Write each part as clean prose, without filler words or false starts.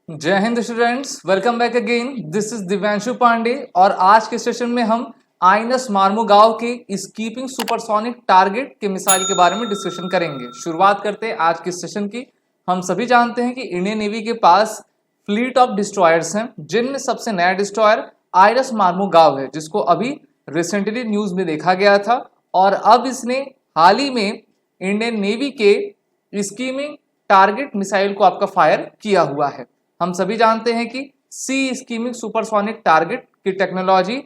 जय हिंद students, welcome back again. This is Divyanshu Pandey और आज के सेशन में हम आईएनएस मार्मुगाव के स्कीपिंग सुपरसोनिक टारगेट के मिसाइल के बारे में डिस्कशन करेंगे। शुरुआत करते हैं आज के सेशन की। हम सभी जानते हैं कि इंडियन नेवी के पास फ्लीट ऑफ डिस्ट्रॉयर्स हैं, जिनमें सबसे नया डिस्ट्रॉयर आईएनएस मार्मुगाव है, जिसको अभी रिसेंटली न्यूज में देखा गया था और अब इसने हाल ही में इंडियन नेवी के स्कीमिंग टारगेट मिसाइल को आपका फायर किया हुआ है। हम सभी जानते हैं कि सी स्कीमिंग सुपरसोनिक टारगेट की टेक्नोलॉजी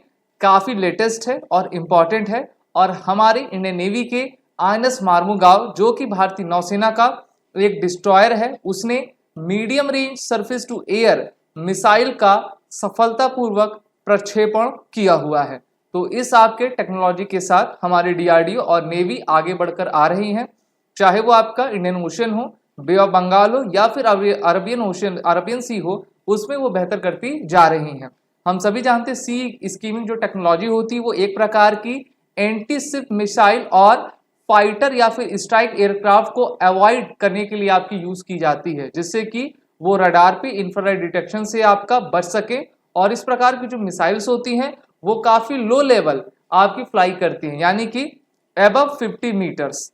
काफी लेटेस्ट है और इम्पॉर्टेंट है और हमारे इंडियन नेवी के आईएनएस मार्मुगाव, जो कि भारतीय नौसेना का एक डिस्ट्रॉयर है, उसने medium range surface to air missile का सफलतापूर्वक प्रक्षेपण किया हुआ है। तो इस आपके टेक्नोलॉजी के साथ हमारे डीआरडीओ और नेवी आगे बढ़कर आ रही हैं, चाहे वो आपका इंडियन ओशन हो, बे ऑफ बंगाल हो या फिर अरबियन सी हो, उसमें वो बेहतर करती जा रही हैं। हम सभी जानते हैं सी स्कीमिंग जो टेक्नोलॉजी होती है वो एक प्रकार की एंटी शिप मिसाइल और फाइटर या फिर स्ट्राइक एयरक्राफ्ट को अवॉइड करने के लिए आपकी यूज की जाती है, जिससे कि वो रडार पे इंफ्रारेड डिटेक्शन से आपका बच सके। और इस प्रकार की जो मिसाइल्स होती हैं वो काफी लो लेवल आपकी फ्लाई करती हैं, यानी कि अबव 50 मीटर्स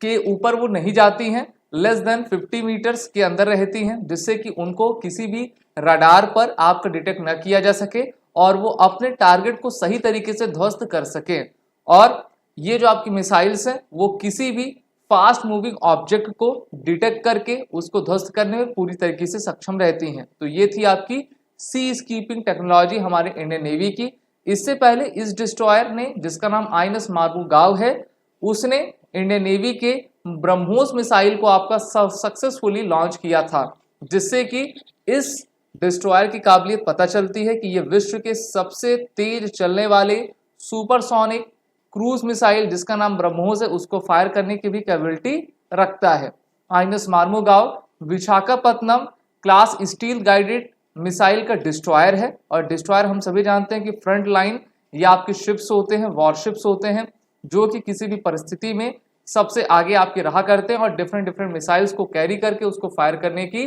के ऊपर वो नहीं जाती हैं, लेस देन 50 मीटर्स के अंदर रहती हैं, जिससे कि उनको किसी भी रडार पर आपका डिटेक्ट न किया जा सके और वो अपने टारगेट को सही तरीके से ध्वस्त कर सके। और ये जो आपकी मिसाइल्स हैं वो किसी भी फास्ट मूविंग ऑब्जेक्ट को डिटेक्ट करके उसको ध्वस्त करने में पूरी तरीके से सक्षम रहती हैं। तो ये थी आपकी सी स्कीपिंग टेक्नोलॉजी हमारे इंडियन नेवी की। इससे पहले इस डिस्ट्रॉयर ने, जिसका नाम आईएनएस मार्मुगाव है, उसने इंडियन नेवी के ब्रह्मोस मिसाइल को आपका सक्सेसफुली लॉन्च किया था, जिससे कि इस डिस्ट्रॉयर की काबिलियत पता चलती है कि ये विश्व के सबसे तेज चलने वाले सुपरसोनिक क्रूज मिसाइल, जिसका नाम ब्रह्मोस है, उसको फायर करने की भी कैपेबिलिटी रखता है। INS Mormugao Visakhapatnam class stealth guided missile का डिस्ट्रॉयर है और डिस्ट्रॉयर हम सभी जानते हैं कि फ्रंट लाइन या आपके शिप्स होते हैं, वॉरशिप्स होते हैं, जो कि किसी भी परिस्थिति में सबसे आगे आपके रहा करते हैं और डिफरेंट मिसाइल्स को कैरी करके उसको फायर करने की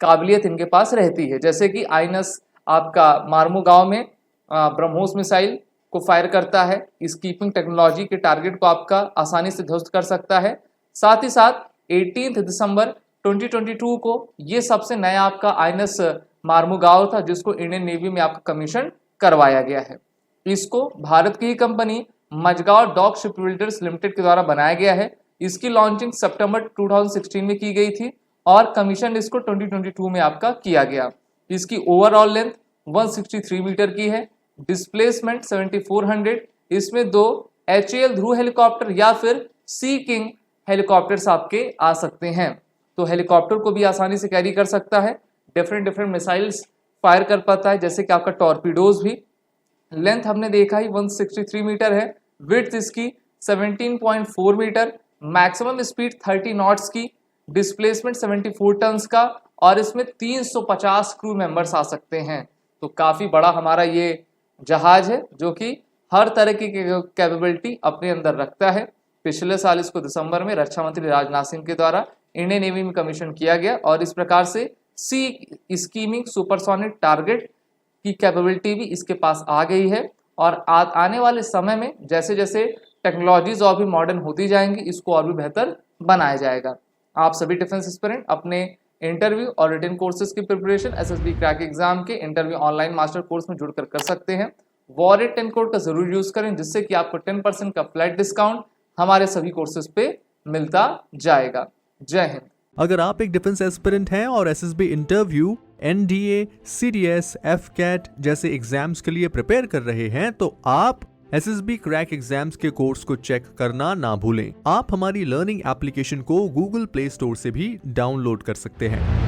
काबिलियत इनके पास रहती है। जैसे कि आईएनएस आपका मार्मुगाव में ब्रह्मोस मिसाइल को फायर करता है, स्कीपिंग टेक्नोलॉजी के टारगेट को आपका आसानी से ध्वस्त कर सकता है। साथ ही साथ 18 दिसंबर 2022 को ये सबसे नया आपका आईएनएस मार्मुगाव था, जिसको इंडियन नेवी में आपका कमीशन करवाया गया है। इसको भारत की ही company Mazagon Dock Shipbuilders Limited के द्वारा बनाया गया है। इसकी लॉन्चिंग सितंबर 2016 में की गई थी और कमीशन इसको 2022 में आपका किया गया। इसकी ओवरऑल लेंथ 163 मीटर की है, डिस्प्लेसमेंट 7400। इसमें 2 HAL ध्रुव हेलीकॉप्टर या फिर सी किंग हेलीकॉप्टर्स आपके आ सकते हैं। तो हेलीकॉप्टर को भी आसानी से कैरी कर सकता है, डिफरेंट मिसाइल्स फायर कर पाता है, जैसे कि आपका टॉर्पीडोज भी। लेंथ हमने देखा ही 163 मीटर है, विड्थ इसकी 17.4 मीटर, मैक्सिमम स्पीड 30 नॉट्स की, डिस्प्लेसमेंट 74 टन्स का और इसमें 350 क्रू मेंबर्स आ सकते हैं। तो काफी बड़ा हमारा ये जहाज है, जो कि हर तरह की कैपेबिलिटी अपने अंदर रखता है। पिछले साल इसको दिसंबर में रक्षा मंत्री राजनाथ सिंह के द्वारा इंडियन नेवी में कमीशन किया गया और इस प्रकार से सी स्कीमिंग सुपरसोनिक टारगेट की कैपेबिलिटी भी इसके पास आ गई है। और आने वाले समय में जैसे जैसे टेक्नोलॉजीज और भी मॉडर्न होती जाएंगी, इसको और भी बेहतर बनाया जाएगा। आप सभी डिफेंस एस्पिरेंट अपने इंटरव्यू और रिटन कोर्सेज की प्रिपरेशन एसएसबी क्रैक एग्जाम के इंटरव्यू ऑनलाइन मास्टर कोर्स में जुड़कर कर सकते हैं। वॉरेट 10 कोड का जरूर यूज करें, जिससे कि आपको 10% का फ्लैट डिस्काउंट हमारे सभी कोर्सेज पे मिलता जाएगा। जय हिंद। अगर आप एक डिफेंस एस्पिरेंट हैं और SSB interview, NDA, CDS, AFCAT जैसे एग्जाम्स के लिए प्रिपेयर कर रहे हैं, तो आप एसएसबी क्रैक एग्जाम्स के कोर्स को चेक करना ना भूलें। आप हमारी लर्निंग एप्लीकेशन को गूगल प्ले स्टोर से भी डाउनलोड कर सकते हैं।